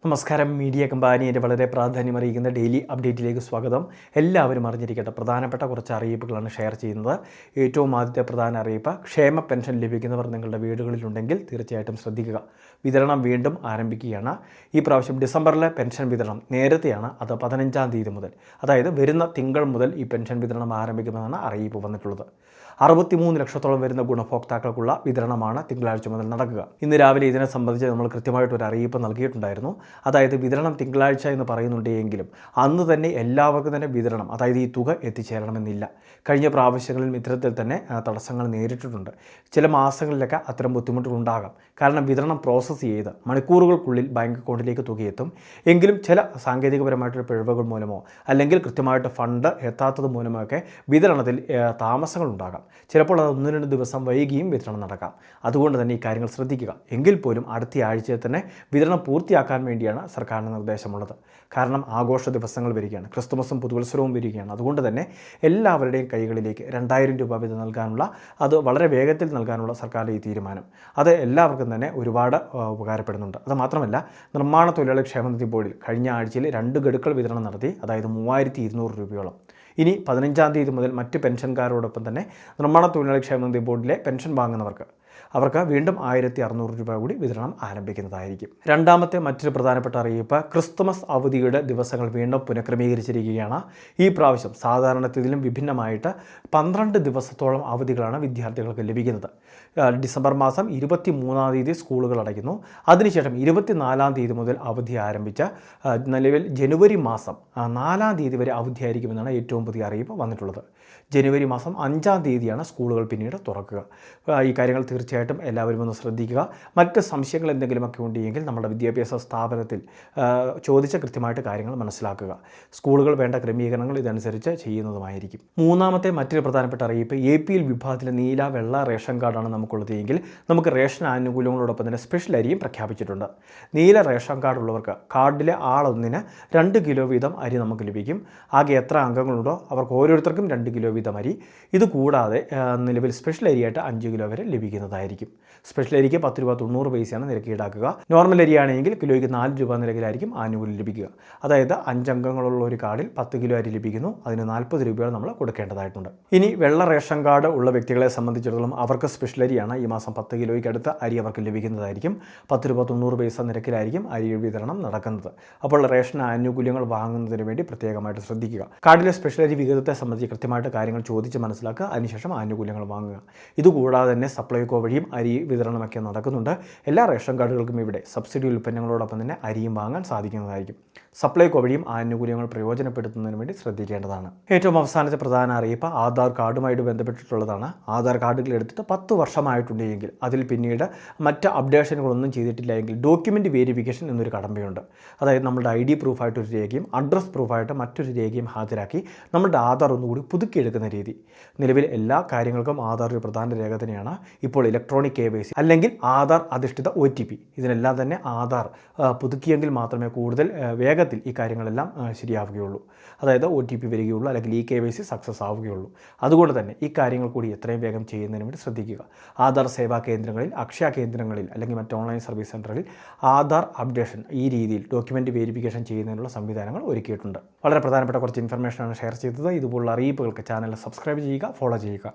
നമസ്കാരം. മീഡിയ കമ്പാനിയുടെ വളരെ പ്രാധാന്യമറിയിക്കുന്ന ഡെയിലി അപ്ഡേറ്റിലേക്ക് സ്വാഗതം. എല്ലാവരും അറിഞ്ഞിരിക്കട്ടെ, പ്രധാനപ്പെട്ട കുറച്ച് അറിയിപ്പുകളാണ് ഷെയർ ചെയ്യുന്നത്. ഏറ്റവും ആദ്യത്തെ പ്രധാന അറിയിപ്പ്, ക്ഷേമ പെൻഷൻ ലഭിക്കുന്നവർ നിങ്ങളുടെ വീടുകളിലുണ്ടെങ്കിൽ തീർച്ചയായിട്ടും ശ്രദ്ധിക്കുക. വിതരണം വീണ്ടും ആരംഭിക്കുകയാണ്. ഈ പ്രാവശ്യം ഡിസംബറിലെ പെൻഷൻ വിതരണം നേരത്തെയാണ്. അത് 15-ാം തീയതി മുതൽ, അതായത് വരുന്ന തിങ്കൾ മുതൽ ഈ പെൻഷൻ വിതരണം ആരംഭിക്കുമെന്നാണ് അറിയിപ്പ് വന്നിട്ടുള്ളത്. 63 ലക്ഷത്തോളം വരുന്ന ഗുണഭോക്താക്കൾക്കുള്ള വിതരണമാണ് തിങ്കളാഴ്ച മുതൽ നടക്കുക. ഇന്ന് രാവിലെ ഇതിനെ സംബന്ധിച്ച് നമ്മൾ കൃത്യമായിട്ടൊരു അറിയിപ്പ് നൽകിയിട്ടുണ്ടായിരുന്നു. അതായത് വിതരണം തിങ്കളാഴ്ച എന്ന് പറയുന്നുണ്ടെങ്കിലും അന്ന് തന്നെ എല്ലാവർക്കും തന്നെ വിതരണം, അതായത് ഈ തുക എത്തിച്ചേരണമെന്നില്ല. കഴിഞ്ഞ പ്രാവശ്യങ്ങളിലും ഇത്തരത്തിൽ തന്നെ തടസ്സങ്ങൾ നേരിട്ടിട്ടുണ്ട്. ചില മാസങ്ങളിലൊക്കെ അത്തരം ബുദ്ധിമുട്ടുകളുണ്ടാകാം. കാരണം വിതരണം പ്രോസസ്സ് ചെയ്ത് മണിക്കൂറുകൾക്കുള്ളിൽ ബാങ്ക് അക്കൗണ്ടിലേക്ക് തുകയെത്തും. എങ്കിലും ചില സാങ്കേതികപരമായിട്ടുള്ള പിഴവുകൾ മൂലമോ അല്ലെങ്കിൽ കൃത്യമായിട്ട് ഫണ്ട് എത്താത്തത് മൂലമോ ഒക്കെ വിതരണത്തിൽ താമസങ്ങളുണ്ടാകാം. ചിലപ്പോൾ അത് 1-2 ദിവസം വൈകിയും വിതരണം നടക്കാം. അതുകൊണ്ട് തന്നെ ഈ കാര്യങ്ങൾ ശ്രദ്ധിക്കുക. എങ്കിൽ പോലും അടുത്ത ആഴ്ചയിൽ തന്നെ വിതരണം പൂർത്തിയാക്കാൻ വേണ്ടിയാണ് സർക്കാരിന് നിർദ്ദേശമുള്ളത്. കാരണം ആഘോഷ ദിവസങ്ങൾ വരികയാണ്, ക്രിസ്തുമസും പുതുവത്സരവും വരികയാണ്. അതുകൊണ്ട് തന്നെ എല്ലാവരുടെയും കൈകളിലേക്ക് 2000 രൂപ വീതം നൽകാനുള്ള, അത് വളരെ വേഗത്തിൽ നൽകാനുള്ള സർക്കാരിൻ്റെ ഈ തീരുമാനം അത് എല്ലാവർക്കും തന്നെ ഒരുപാട് ഉപകാരപ്പെടുന്നുണ്ട്. അത് മാത്രമല്ല, നിർമ്മാണ തൊഴിലാളി ക്ഷേമനിധി ബോർഡിൽ കഴിഞ്ഞ ആഴ്ചയിൽ 2 ഗഡുക്കൾ വിതരണം നടത്തി, അതായത് 3200 രൂപയോളം. ഇനി 15-ാം തീയതി മുതൽ മറ്റ് പെൻഷൻകാരോടൊപ്പം തന്നെ നിർമ്മാണ തൊഴിലാളി ക്ഷേമനിധി ബോർഡിലെ പെൻഷൻ അവർക്ക് വീണ്ടും 1600 രൂപ കൂടി വിതരണം ആരംഭിക്കുന്നതായിരിക്കും. രണ്ടാമത്തെ മറ്റൊരു പ്രധാനപ്പെട്ട അറിയിപ്പ്, ക്രിസ്തുമസ് അവധിയുടെ ദിവസങ്ങൾ വീണ്ടും പുനഃക്രമീകരിച്ചിരിക്കുകയാണ്. ഈ പ്രാവശ്യം സാധാരണത്തിലും വിഭിന്നമായിട്ട് 12 ദിവസത്തോളം അവധികളാണ് വിദ്യാർത്ഥികൾക്ക് ലഭിക്കുന്നത്. ഡിസംബർ മാസം 23-ാം തീയതി സ്കൂളുകൾ അടയ്ക്കുന്നു. അതിനുശേഷം 24-ാം തീയതി മുതൽ അവധി ആരംഭിച്ച നിലവിൽ ജനുവരി മാസം 4-ാം തീയതി വരെ അവധിയായിരിക്കുമെന്നാണ് ഏറ്റവും പുതിയ അറിയിപ്പ് വന്നിട്ടുള്ളത്. ജനുവരി മാസം 5-ാം തീയതിയാണ് സ്കൂളുകൾ പിന്നീട് തുറക്കുക. ഈ കാര്യങ്ങൾ തീർച്ചയായിട്ടും എല്ലാവരും ഒന്ന് ശ്രദ്ധിക്കുക. മറ്റ് സംശയങ്ങൾ എന്തെങ്കിലുമൊക്കെ ഉണ്ടെങ്കിൽ നമ്മുടെ വിദ്യാഭ്യാസ സ്ഥാപനത്തിൽ ചോദിച്ച കൃത്യമായിട്ട് കാര്യങ്ങൾ മനസ്സിലാക്കുക. സ്കൂളുകൾ വേണ്ട ക്രമീകരണങ്ങൾ ഇതനുസരിച്ച് ചെയ്യുന്നതുമായിരിക്കും. മൂന്നാമത്തെ മറ്റൊരു പ്രധാനപ്പെട്ട അറിയിപ്പ്, APL വിഭാഗത്തിലെ നീല വെള്ള റേഷൻ കാർഡാണ് നമുക്കുള്ളത് എങ്കിൽ നമുക്ക് റേഷൻ ആനുകൂല്യങ്ങളോടൊപ്പം തന്നെ സ്പെഷ്യൽ അരിയും പ്രഖ്യാപിച്ചിട്ടുണ്ട്. നീല റേഷൻ കാർഡ് ഉള്ളവർക്ക് കാർഡിലെ ആളൊന്നിന് 2 കിലോ വീതം അരി നമുക്ക് ലഭിക്കും. ആകെ എത്ര അംഗങ്ങളുണ്ടോ അവർക്ക് ഓരോരുത്തർക്കും 2 കിലോ വീതം അരി. ഇതുകൂടാതെ നിലവിൽ സ്പെഷ്യൽ അരിയായിട്ട് 5 കിലോ വരെ ലഭിക്കുന്നതായിരിക്കും. സ്പെഷ്യൽ അരിക്ക് 10 രൂപ 90 പൈസയാണ് നിരക്ക് ഈടാക്കുക. നോർമൽ അരിയാണെങ്കിൽ കിലോയ്ക്ക് 4 രൂപ നിരക്കിലായിരിക്കും ആനുകൂല്യം ലഭിക്കുക. അതായത് 5 അംഗങ്ങളുള്ള ഒരു കാർഡിൽ 10 കിലോ അരി ലഭിക്കുന്നു. അതിന് 40 രൂപയാണ് നമ്മൾ കൊടുക്കേണ്ടതായിട്ടുണ്ട്. ഇനി വെള്ള റേഷൻ കാർഡ് ഉള്ള വ്യക്തികളെ സംബന്ധിച്ചിടത്തോളം അവർക്ക് സ്പെഷ്യൽ അരിയാണ്. ഈ മാസം 10 കിലോയ്ക്ക് അടുത്ത് അരി അവർക്ക് ലഭിക്കുന്നതായിരിക്കും. 10 രൂപ 90 പൈസ നിരക്കിലായിരിക്കും അരി വിതരണം നടക്കുന്നത്. അപ്പോൾ റേഷൻ ആനുകൂല്യങ്ങൾ വാങ്ങുന്നതിന് വേണ്ടി പ്രത്യേകമായിട്ട് ശ്രദ്ധിക്കുക. കാർഡിലെ സ്പെഷ്യൽ അരി വിഹിതത്തെ സംബന്ധിച്ച് കൃത്യമായിട്ട് കാര്യങ്ങൾ ചോദിച്ച് മനസ്സിലാക്കുക. അതിനുശേഷം ആനുകൂല്യങ്ങൾ വാങ്ങുക. ഇതുകൂടാതെ തന്നെ സപ്ലൈകോ വഴിയും അരി വിതരണമൊക്കെ നടക്കുന്നുണ്ട്. എല്ലാ റേഷൻ കാർഡുകൾക്കും ഇവിടെ സബ്സിഡി ഉൽപ്പന്നങ്ങളോടൊപ്പം തന്നെ അരിയും വാങ്ങാൻ സാധിക്കുന്നതായിരിക്കും. സപ്ലൈകോ വഴിയും ആനുകൂല്യങ്ങൾ പ്രയോജനപ്പെടുത്തുന്നതിന് വേണ്ടി ശ്രദ്ധിക്കേണ്ടതാണ്. ഏറ്റവും അവസാനത്തെ പ്രധാന അറിയിപ്പ് ആധാർ കാർഡുമായിട്ട് ബന്ധപ്പെട്ടിട്ടുള്ളതാണ്. ആധാർ കാർഡുകൾ എടുത്തിട്ട് 10 വർഷമായിട്ടുണ്ടെങ്കിൽ അതിൽ പിന്നീട് മറ്റ് അപ്ഡേഷനുകളൊന്നും ചെയ്തിട്ടില്ല എങ്കിൽ ഡോക്യുമെൻ്റ് വെരിഫിക്കേഷൻ എന്നൊരു കടമ്പയുണ്ട്. അതായത് നമ്മുടെ ID പ്രൂഫായിട്ടൊരു രേഖയും അഡ്രസ് പ്രൂഫായിട്ട് മറ്റൊരു രേഖയും ഹാജരാക്കി നമ്മുടെ ആധാർ ഒന്നുകൂടി പുതുക്കിയെടുക്കുന്ന രീതി. നിലവിൽ എല്ലാ കാര്യങ്ങൾക്കും ആധാർ ഒരു പ്രധാന രേഖ തന്നെയാണ്. ഇപ്പോൾ ഇലക്ട്രോണിക് KYC അല്ലെങ്കിൽ ആധാർ അധിഷ്ഠിത OTP ഇതിനെല്ലാം തന്നെ ആധാർ പുതുക്കിയെങ്കിൽ മാത്രമേ കൂടുതൽ വേഗത്തിൽ ഈ കാര്യങ്ങളെല്ലാം ശരിയാവുകയുള്ളൂ. അതായത് OTP വരികയുള്ളൂ, അല്ലെങ്കിൽ ഈ KYC സക്സസ് ആവുകയുള്ളൂ. അതുകൊണ്ട് തന്നെ ഈ കാര്യങ്ങൾ കൂടി എത്രയും വേഗം ചെയ്യുന്നതിന് വേണ്ടി ശ്രദ്ധിക്കുക. ആധാർ സേവാ കേന്ദ്രങ്ങളിൽ, അക്ഷയ കേന്ദ്രങ്ങളിൽ അല്ലെങ്കിൽ മറ്റ് ഓൺലൈൻ സർവീസ് സെൻ്ററിൽ ആധാർ അപ്ഡേഷൻ ഈ രീതിയിൽ ഡോക്യുമെൻ്റ് വെരിഫിക്കേഷൻ ചെയ്യുന്നതിനുള്ള സംവിധാനങ്ങൾ ഒരുക്കിയിട്ടുണ്ട്. വളരെ പ്രധാനപ്പെട്ട കുറച്ച് ഇൻഫർമേഷനാണ് ഷെയർ ചെയ്തത്. ഇതുപോലുള്ള അറിയിപ്പുകൾക്ക് ചാനൽ സബ്സ്ക്രൈബ് ചെയ്യുക, ഫോളോ ചെയ്യുക.